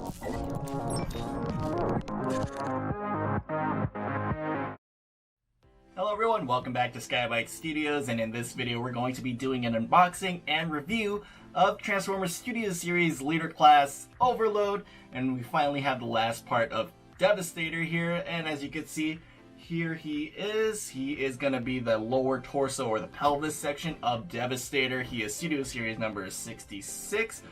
Hello everyone, welcome back to Skybike Studios, and in this video we're going to be doing an unboxing and review of Transformers Studios Series Leader Class Overload, and we finally have the last part of Devastator here, and as you can see, here he is. He is going to be the lower torso or the pelvis section of Devastator. He is Studio Series number 66,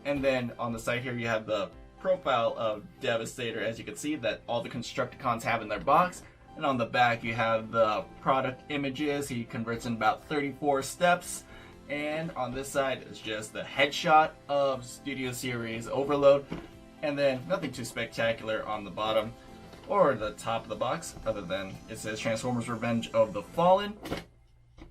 and then on the side here you have the profile of Devastator, as you can see that all the Constructicons have in their box. And on the back you have the product images. He converts in about 34 steps. And on this side is just the headshot of Studio Series Overload. And then nothing too spectacular on the bottom or the top of the box, other than it says Transformers Revenge of the Fallen.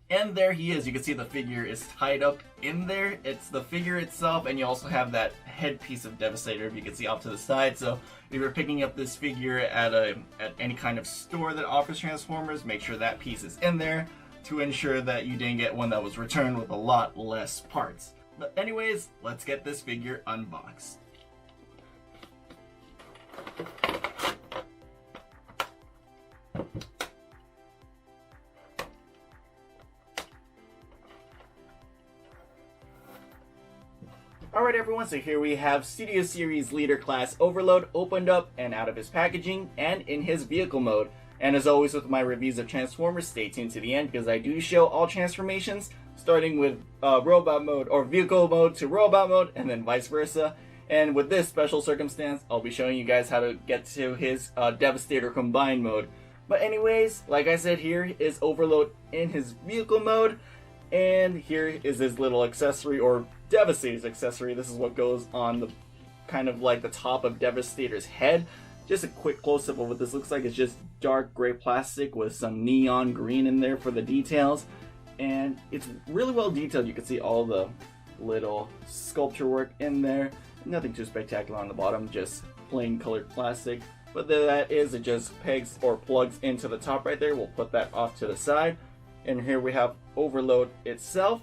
And there he is. You can see the figure is tied up in there. It's the figure itself, and you also have that headpiece of Devastator, if you can see off to the side. So if you're picking up this figure at any kind of store that offers Transformers, make sure that piece is in there to ensure that you didn't get one that was returned with a lot less parts. But anyways, let's get this figure unboxed. Alright everyone, so here we have Studio Series Leader Class Overload opened up and out of his packaging and in his vehicle mode. And as always with my reviews of Transformers, stay tuned to the end because I do show all transformations, starting with robot mode or vehicle mode to robot mode and then vice versa. And with this special circumstance, I'll be showing you guys how to get to his Devastator combined mode. But anyways, like I said, here is Overload in his vehicle mode. And here is his little accessory, or Devastator's accessory. This is what goes on the kind of like the top of Devastator's head. Just a quick close-up of what this looks like. It's just dark gray plastic with some neon green in there for the details. And it's really well detailed. You can see all the little sculpture work in there. Nothing too spectacular on the bottom, just plain colored plastic. But there that is, it just pegs or plugs into the top right there. We'll put that off to the side. And here we have Overload itself.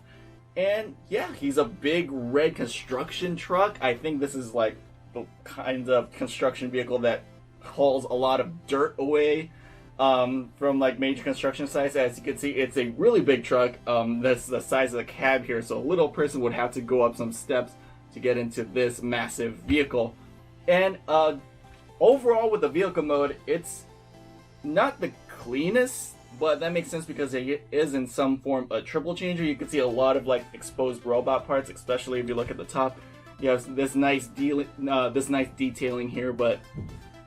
And yeah, he's a big red construction truck. I think this is like the kind of construction vehicle that hauls a lot of dirt away from like major construction sites. As you can see, it's a really big truck. That's the size of the cab here, so a little person would have to go up some steps to get into this massive vehicle. And overall with the vehicle mode, it's not the cleanest, but that makes sense because it is in some form a triple changer. You can see a lot of like exposed robot parts, especially if you look at the top. You have this nice detailing here, but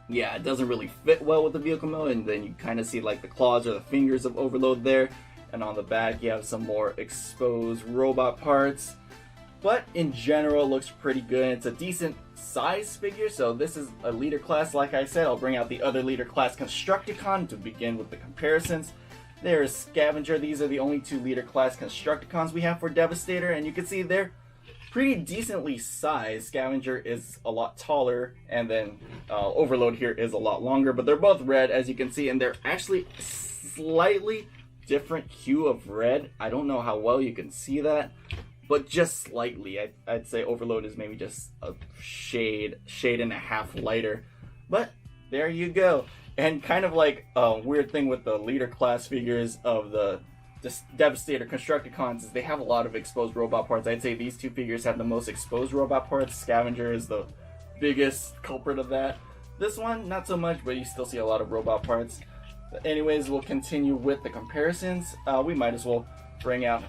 yeah, it doesn't really fit well with the vehicle mode. And then you kind of see like the claws or the fingers of Overload there. And on the back, you have some more exposed robot parts. But in general, it looks pretty good. It's a decent size figure, so this is a leader class. Like I said, I'll bring out the other leader class Constructicon to begin with the comparisons. There is Scavenger. These are the only two leader class Constructicons we have for Devastator, and you can see they're pretty decently sized. Scavenger is a lot taller, and then Overload here is a lot longer, but they're both red, as you can see, and they're actually slightly different hue of red. I don't know how well you can see that, but just slightly. I'd say Overload is maybe just a shade and a half lighter. But there you go. And kind of like a weird thing with the leader class figures of the Devastator Constructicons is they have a lot of exposed robot parts. I'd say these two figures have the most exposed robot parts. Scavenger is the biggest culprit of that. This one, not so much, but you still see a lot of robot parts. But anyways, we'll continue with the comparisons. We might as well bring out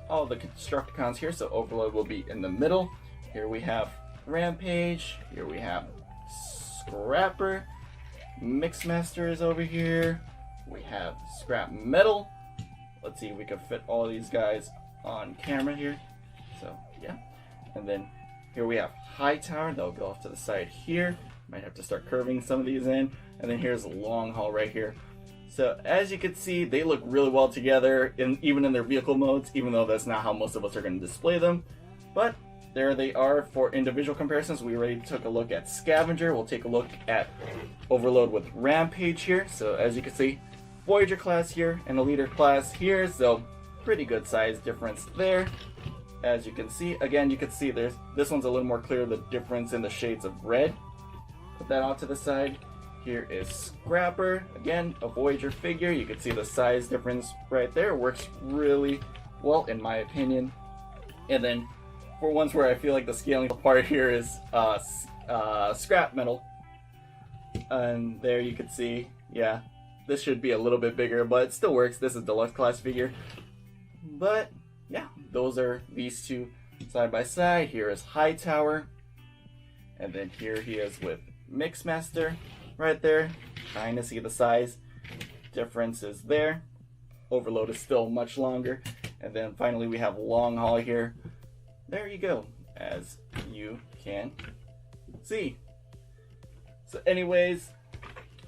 all the Constructicons here, so Overload will be in the middle. Here we have Rampage, here we have Scrapper, Mixmaster is over here, we have Scrap Metal. Let's see if we can fit all these guys on camera here. So yeah, and then here we have Hightower. They'll go off to the side here. Might have to start curving some of these in. And then here's Long Haul right here. So as you can see, they look really well together, even in their vehicle modes, even though that's not how most of us are going to display them. But there they are for individual comparisons. We already took a look at Scavenger. We'll take a look at Overload with Rampage here. So as you can see, Voyager class here and a leader class here. So pretty good size difference there. As you can see, again, you can see this one's a little more clear, the difference in the shades of red. put that off to the side. Here is Scrapper, again, a Voyager figure. You can see the size difference right there. Works really well in my opinion. And then for ones where I feel like the scaling part here is scrap metal. And there you can see, yeah, this should be a little bit bigger, but it still works. This is deluxe class figure. But yeah, those are these two side by side. Here is Hightower. And then here he is with Mixmaster right there. Trying to see the size differences there. Overload is still much longer. And then finally we have Long Haul here. There you go, as you can see. So anyways,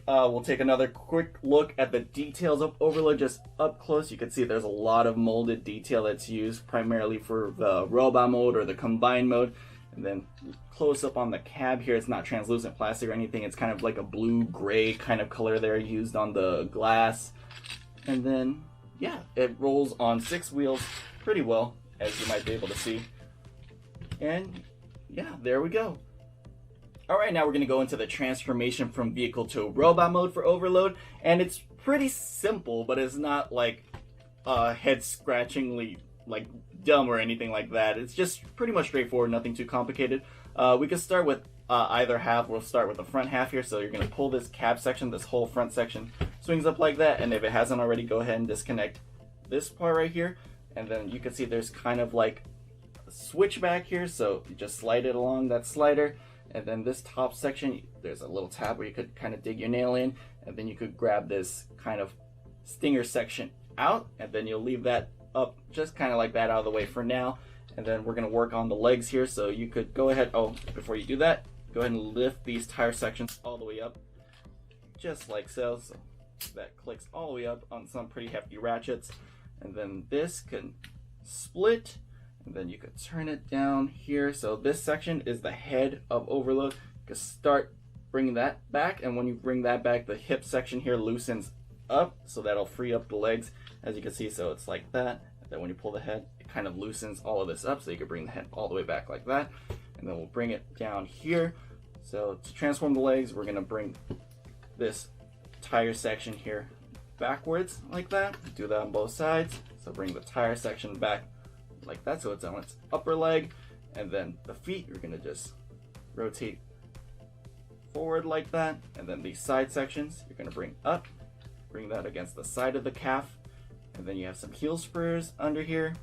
we'll take another quick look at the details of Overload just up close. You can see there's a lot of molded detail that's used primarily for the robot mode or the combined mode. And then close up on the cab here, it's not translucent plastic or anything. It's kind of like a blue-gray kind of color there used on the glass. And then, yeah, it rolls on 6 wheels pretty well, as you might be able to see. And yeah, there we go. Alright, now we're going to go into the transformation from vehicle to robot mode for Overload. And it's pretty simple, but it's not like head-scratchingly like dumb or anything like that. It's just pretty much straightforward, nothing too complicated. We could start with either half. We'll start with the front half here. So you're going to pull this cab section, this whole front section swings up like that. And if it hasn't already, go ahead and disconnect this part right here. And then you can see there's kind of like a switch back here. So you just slide it along that slider. And then this top section, there's a little tab where you could kind of dig your nail in. And then you could grab this kind of stinger section out. And then you'll leave that up just kind of like that out of the way for now. And then we're going to work on the legs here. So you could go ahead, before you do that, go ahead and lift these tire sections all the way up, just like so. So that clicks all the way up on some pretty hefty ratchets. And then this can split, and then you could turn it down here. So this section is the head of Overload. You can start bringing that back, and when you bring that back, the hip section here loosens up, so that'll free up the legs, as you can see. So it's like that. And then when you pull the head, it kind of loosens all of this up, so you can bring the head all the way back like that. And then we'll bring it down here. So to transform the legs, we're going to bring this tire section here backwards like that. Do that on both sides. So bring the tire section back like that, so it's on its upper leg. And then the feet, you're going to just rotate forward like that. And then these side sections, you're going to bring up, bring that against the side of the calf. And then you have some heel spurs under here.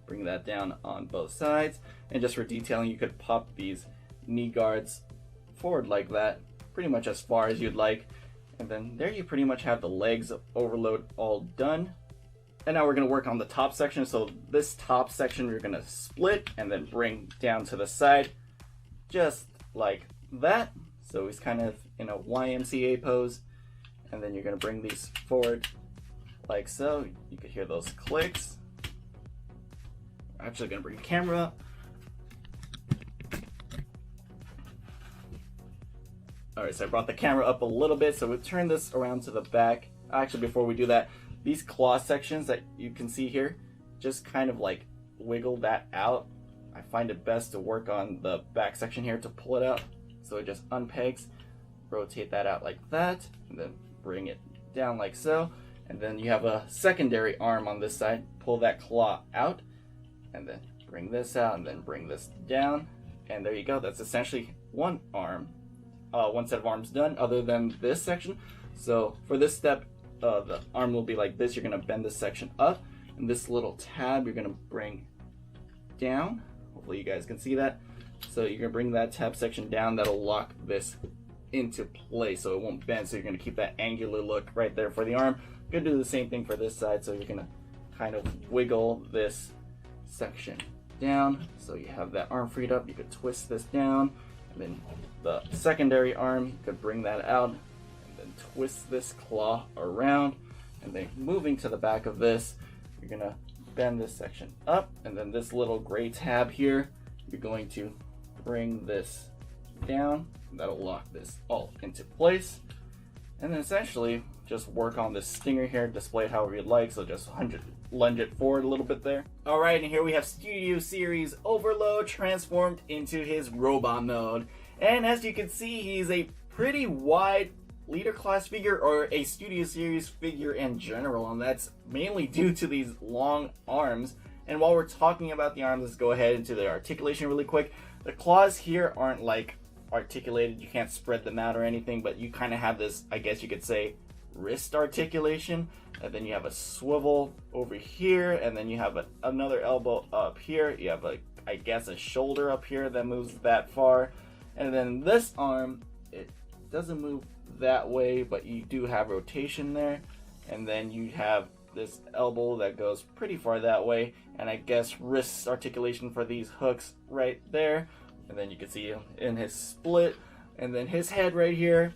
Bring that down on both sides. And just for detailing, you could pop these knee guards forward like that, pretty much as far as you'd like. And then there you pretty much have the legs of Overload all done. And now we're going to work on the top section. So this top section we're going to split and then bring down to the side, just like that. So he's kind of in a YMCA pose. And then you're going to bring these forward like so. You could hear those clicks. I'm actually going to bring the camera up. Alright, so I brought the camera up a little bit, so we'll turn this around to the back. Actually, before we do that, these claw sections that you can see here, just kind of like wiggle that out. I find it best to work on the back section here to pull it out. So it just unpegs, rotate that out like that, and then bring it down like so. And then you have a secondary arm on this side. Pull that claw out, and then bring this out, and then bring this down. And there you go. That's essentially one arm. One set of arms done, other than this section. So for this step, the arm will be like this. You're going to bend this section up, and this little tab you're going to bring down. Hopefully you guys can see that. So you're going to bring that tab section down. That'll lock this into place so it won't bend. So you're going to keep that angular look right there for the arm. You're going to do the same thing for this side. So you're going to kind of wiggle this section down so you have that arm freed up. You could twist this down, and then the secondary arm, you could bring that out and then twist this claw around. And then moving to the back of this, you're going to bend this section up, and then this little gray tab here, you're going to bring this down. That'll lock this all into place. And then essentially just work on this stinger here, display it however you'd like. So just lunge it forward a little bit there. Alright, and here we have Studio Series Overload transformed into his robot mode. And as you can see, he's a pretty wide leader class figure, or a Studio Series figure in general, and that's mainly due to these long arms. And while we're talking about the arms, let's go ahead into the articulation really quick. The claws here aren't like articulated, you can't spread them out or anything, but you kind of have this, I guess you could say, wrist articulation. And then you have a swivel over here, and then you have another elbow up here. You have I guess a shoulder up here that moves that far. And then this arm, it doesn't move that way, but you do have rotation there. And then you have this elbow that goes pretty far that way, and I guess wrist articulation for these hooks right there. And then you can see in his split, and then his head right here,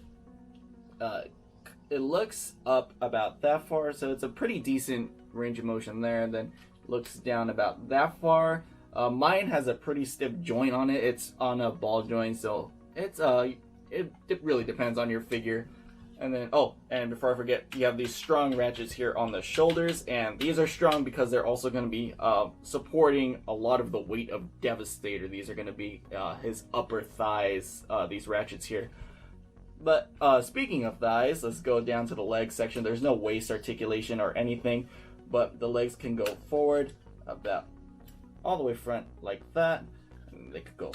it looks up about that far, so it's a pretty decent range of motion there, and then looks down about that far. Mine has a pretty stiff joint on it. It's on a ball joint, so it's it really depends on your figure. And then, oh, and before I forget, you have these strong ratchets here on the shoulders, and these are strong because they're also going to be supporting a lot of the weight of Devastator. These are going to be his upper thighs, these ratchets here. But speaking of thighs, let's go down to the leg section. There's no waist articulation or anything, but the legs can go forward about all the way front like that. And they could go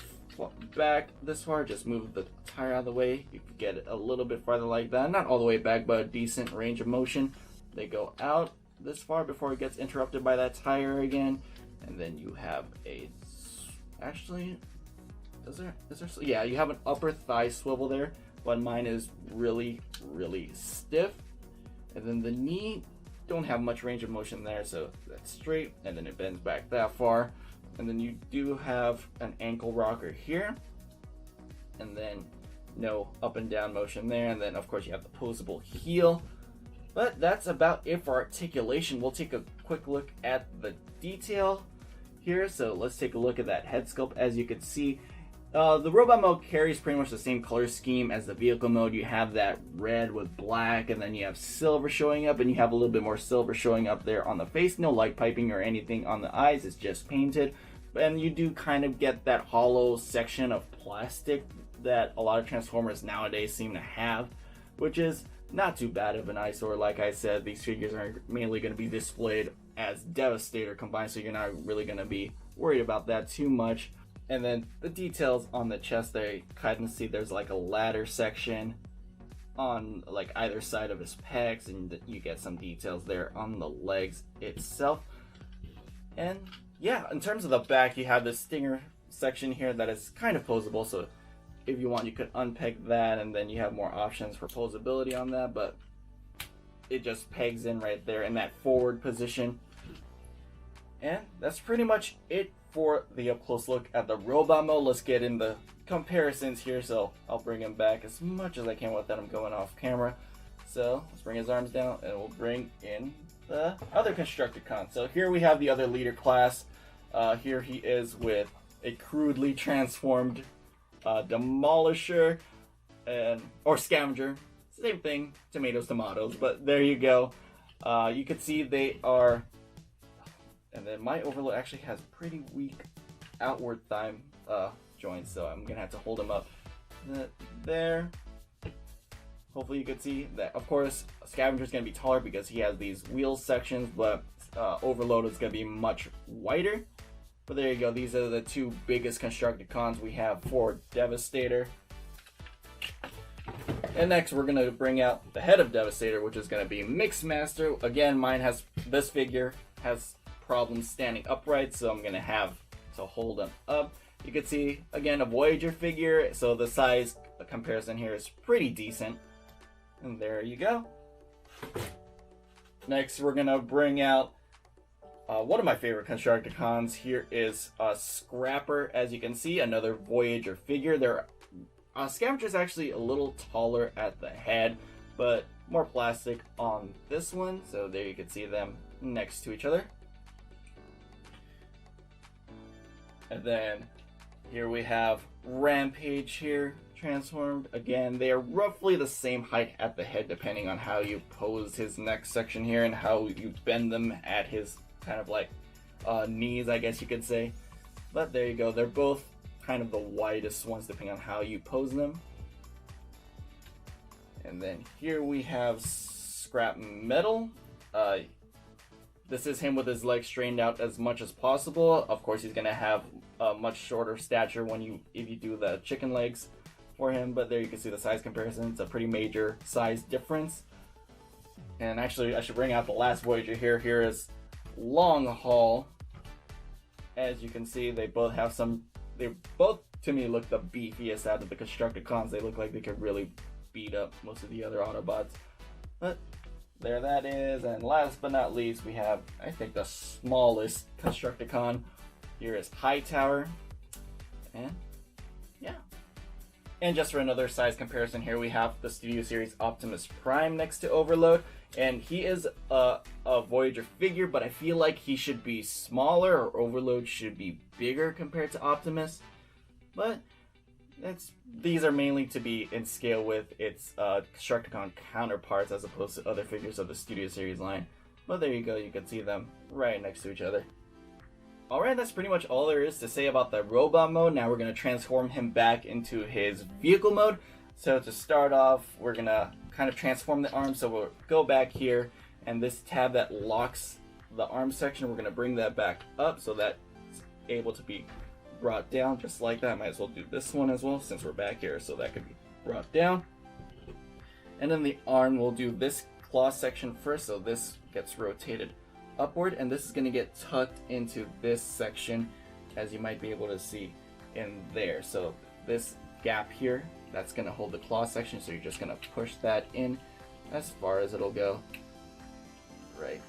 back this far, just move the tire out of the way. You can get it a little bit farther like that, not all the way back, but a decent range of motion. They go out this far before it gets interrupted by that tire again. And then you have a, actually, yeah, you have an upper thigh swivel there, but mine is really stiff. And then the knee, don't have much range of motion there, so that's straight, and then it bends back that far. And then you do have an ankle rocker here, and then no up and down motion there. And then of course you have the posable heel. But that's about it for articulation. We'll take a quick look at the detail here. So let's take a look at that head sculpt. As you can see, the robot mode carries pretty much the same color scheme as the vehicle mode. You have that red with black, and then you have silver showing up, and you have a little bit more silver showing up there on the face. No light piping or anything on the eyes, it's just painted. And you do kind of get that hollow section of plastic that a lot of Transformers nowadays seem to have, which is not too bad of an eyesore. Like I said, these figures are mainly going to be displayed as Devastator combined, so you're not really going to be worried about that too much. And then the details on the chest there, you kind of see there's like a ladder section on like either side of his pecs, and you get some details there on the legs itself. And yeah, in terms of the back, you have this stinger section here that is kind of posable, so if you want you could unpeg that, and then you have more options for posability on that, but it just pegs in right there in that forward position. And that's pretty much it for the up close look at the robot mode. Let's get in the comparisons here, so I'll bring him back as much as I can without him going off camera. So let's bring his arms down, and we'll bring in the other Constructicon. So here we have the other leader class. Here he is with a crudely transformed Demolisher or Scavenger. Same thing, tomatoes, but there you go. You can see they are, and then my overload actually has pretty weak outward thigh joints, so I'm gonna have to hold him up there. Hopefully you can see that. Of course, Scavenger's going to be taller because he has these wheel sections, but Overload is going to be much wider. But there you go. These are the two biggest Constructicons we have for Devastator. And next we're going to bring out the head of Devastator, which is going to be Mixmaster. Again, this figure has problems standing upright, so I'm going to have to hold him up. You can see, again, a Voyager figure, so the size comparison here is pretty decent. And there you go. Next, we're gonna bring out one of my favorite Constructicons. Here is Scrapper. As you can see, another Voyager figure. Scavenger's actually a little taller at the head, but more plastic on this one. So there you can see them next to each other. And then here we have Rampage here, transformed. Again, they are roughly the same height at the head, depending on how you pose his neck section here and how you bend them at his kind of like knees, I guess you could say. But there you go, they're both kind of the widest ones depending on how you pose them. And then here we have Scrap Metal. This is him with his legs straightened out as much as possible. Of course, he's gonna have a much shorter stature if you do the chicken legs for him. But there you can see the size comparison. It's a pretty major size difference. And actually, I should bring out the last Voyager here. Here is Long Haul. As you can see, they both to me look the beefiest out of the Constructicons. They look like they could really beat up most of the other Autobots. But there that is. And last but not least, we have, I think, the smallest Constructicon. Here is Hightower. And yeah. And just for another size comparison, here we have the Studio Series Optimus Prime next to Overload. And he is a Voyager figure, but I feel like he should be smaller, or Overload should be bigger compared to Optimus. But these are mainly to be in scale with its Constructicon counterparts as opposed to other figures of the Studio Series line. But there you go, you can see them right next to each other. Alright, that's pretty much all there is to say about the robot mode. Now we're going to transform him back into his vehicle mode. So to start off, we're going to kind of transform the arm. So we'll go back here, and this tab that locks the arm section, we're going to bring that back up so that's able to be brought down just like that. Might as well do this one as well since we're back here, so that could be brought down. And then the arm, we'll do this claw section first, so this gets rotated upward, and this is going to get tucked into this section, as you might be able to see in there. So this gap here, that's going to hold the claw section, so you're just going to push that in as far as it'll go right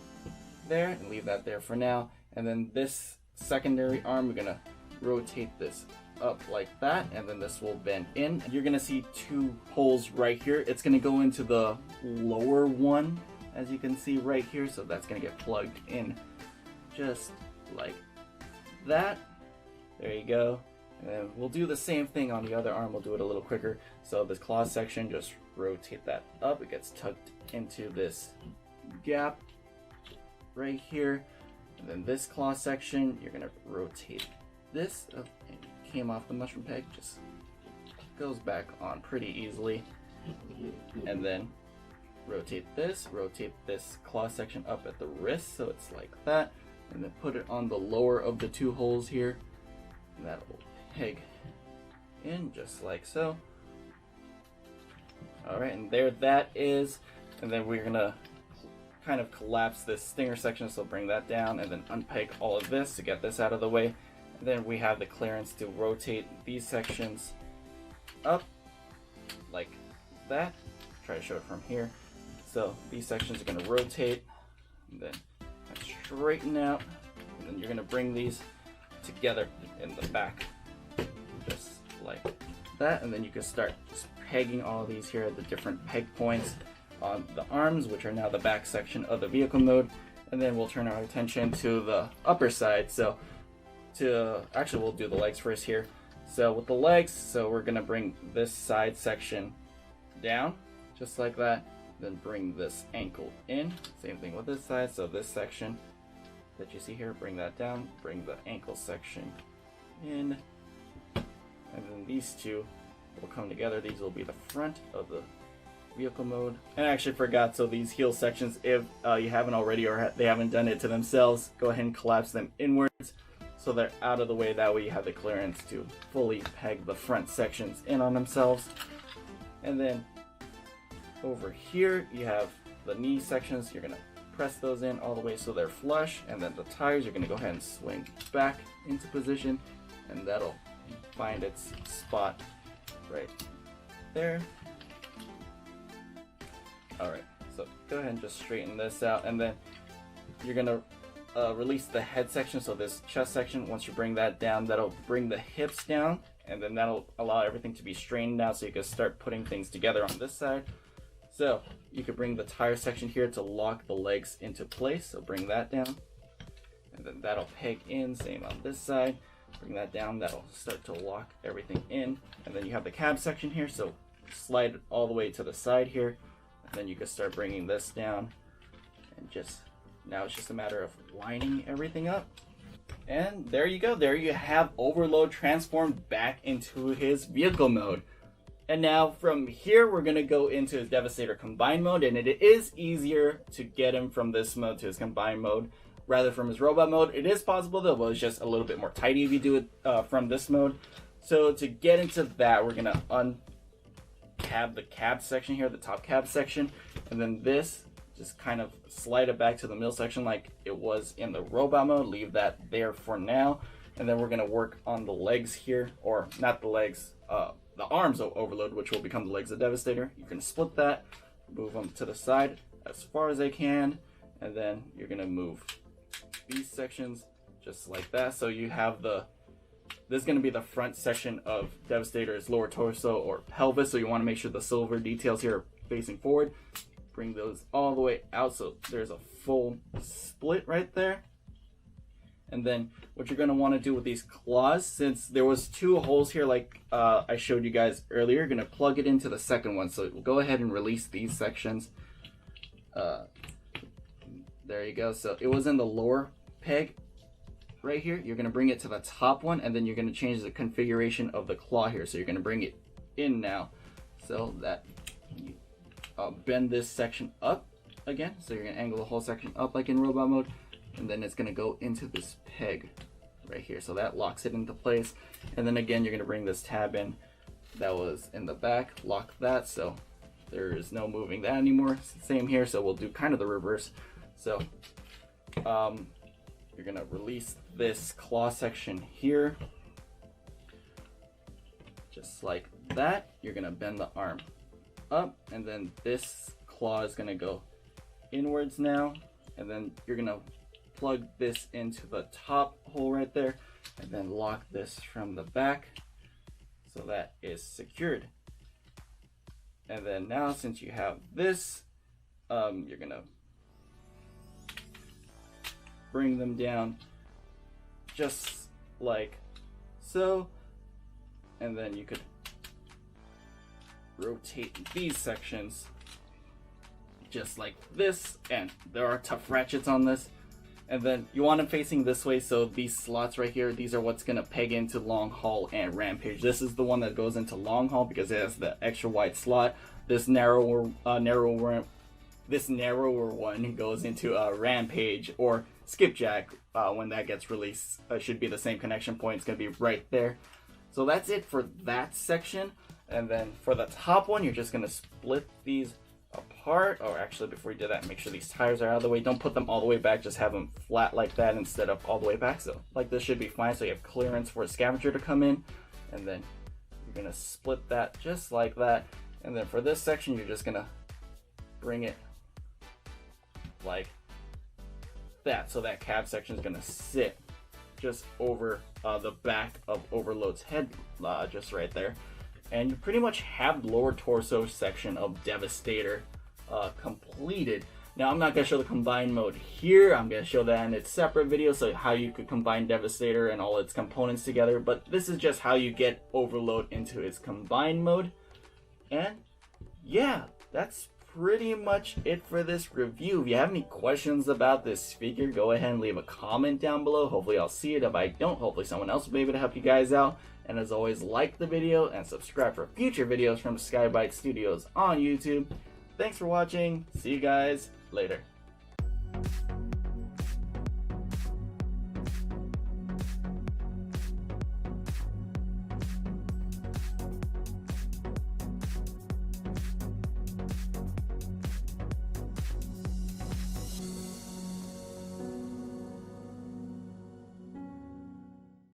there, and leave that there for now. And then this secondary arm, we're going to rotate this up like that, and then this will bend in. You're going to see two holes right here. It's going to go into the lower one, as you can see right here, so that's going to get plugged in just like that. There you go. And then we'll do the same thing on the other arm. We'll do it a little quicker. So this claw section, just rotate that up. It gets tucked into this gap right here. And then this claw section, you're going to rotate this up, and it came off the mushroom peg, just goes back on pretty easily. And then rotate this claw section up at the wrist, so it's like that, and then put it on the lower of the two holes here, and that will peg in just like so. Alright, and there that is. And then we're gonna kind of collapse this stinger section, so bring that down and then unpeg all of this to get this out of the way. And then we have the clearance to rotate these sections up like that. Try to show it from here. So these sections are going to rotate and then straighten out, and then you're going to bring these together in the back just like that. And then you can start just pegging all these here at the different peg points on the arms, which are now the back section of the vehicle mode. And then we'll turn our attention to the upper side. So actually we'll do the legs first here. So with the legs, so we're going to bring this side section down just like that, then bring this ankle in. Same thing with this side, so this section that you see here, bring that down, bring the ankle section in, and then these two will come together. These will be the front of the vehicle mode. And I actually forgot, so these heel sections, if you haven't already or they haven't done it to themselves, go ahead and collapse them inwards so they're out of the way. That way you have the clearance to fully peg the front sections in on themselves. And then over here you have the knee sections. You're going to press those in all the way so they're flush, and then the tires you're going to go ahead and swing back into position, and that'll find its spot right there. Alright, so go ahead and just straighten this out, and then you're going to release the head section, so this chest section. Once you bring that down, that'll bring the hips down, and then that'll allow everything to be straightened out so you can start putting things together on this side. So you could bring the tire section here to lock the legs into place, so bring that down, and then that'll peg in. Same on this side, bring that down, that'll start to lock everything in. And then you have the cab section here, so slide it all the way to the side here, and then you can start bringing this down, and just now it's just a matter of lining everything up. And there you go. There you have Overload transformed back into his vehicle mode. And now from here, we're going to go into his Devastator combined mode. And it is easier to get him from this mode to his combined mode rather from his robot mode. It is possible though, but it's just a little bit more tidy if you do it from this mode. So to get into that, we're going to uncab the cab section here, the top cab section. And then this, just kind of slide it back to the middle section like it was in the robot mode. Leave that there for now. And then we're going to work on the legs here, or not the legs, the arms of Overload, which will become the legs of Devastator. You can split that, move them to the side as far as they can, and then you're going to move these sections just like that. So you have this is going to be the front section of Devastator's lower torso or pelvis, so you want to make sure the silver details here are facing forward. Bring those all the way out so there's a full split right there. And then what you're going to want to do with these claws, since there was 2 holes here like I showed you guys earlier, you're going to plug it into the second one. So we'll go ahead and release these sections. There you go. So it was in the lower peg right here. You're going to bring it to the top one, and then you're going to change the configuration of the claw here. So you're going to bring it in now so that you bend this section up again. So you're going to angle the whole section up like in robot mode. And then it's going to go into this peg right here. So that locks it into place. And then again, you're going to bring this tab in that was in the back, lock that. So there is no moving that anymore. Same here. So we'll do kind of the reverse. So you're going to release this claw section here. Just like that. You're going to bend the arm up. And then this claw is going to go inwards now. And then you're going to plug this into the top hole right there, and then lock this from the back so that is secured. And then now, since you have this, you're gonna bring them down just like so, and then you could rotate these sections just like this, and there are tough ratchets on this. And then you want them facing this way, so these slots right here, these are what's gonna peg into Long Haul and Rampage. This is the one that goes into Long Haul because it has the extra wide slot. This narrower one goes into Rampage or Skipjack when that gets released. Should be the same connection point. It's gonna be right there. So that's it for that section. And then for the top one, you're just gonna split these apart. Or actually, before you do that, make sure these tires are out of the way. Don't put them all the way back, just have them flat like that instead of all the way back. So like this should be fine, so you have clearance for a scavenger to come in. And then you're gonna split that just like that. And then for this section, you're just gonna bring it like that, so that cab section is gonna sit just over the back of Overload's head, just right there. And you pretty much have the lower torso section of Devastator completed. Now I'm not going to show the combined mode here. I'm going to show that in its separate video, so how you could combine Devastator and all its components together. But this is just how you get Overload into its combined mode. And yeah, that's pretty much it for this review. If you have any questions about this figure, go ahead and leave a comment down below. Hopefully I'll see it. If I don't, hopefully someone else will be able to help you guys out. And as always, like the video and subscribe for future videos from Skybite Studios on YouTube. Thanks for watching. See you guys later.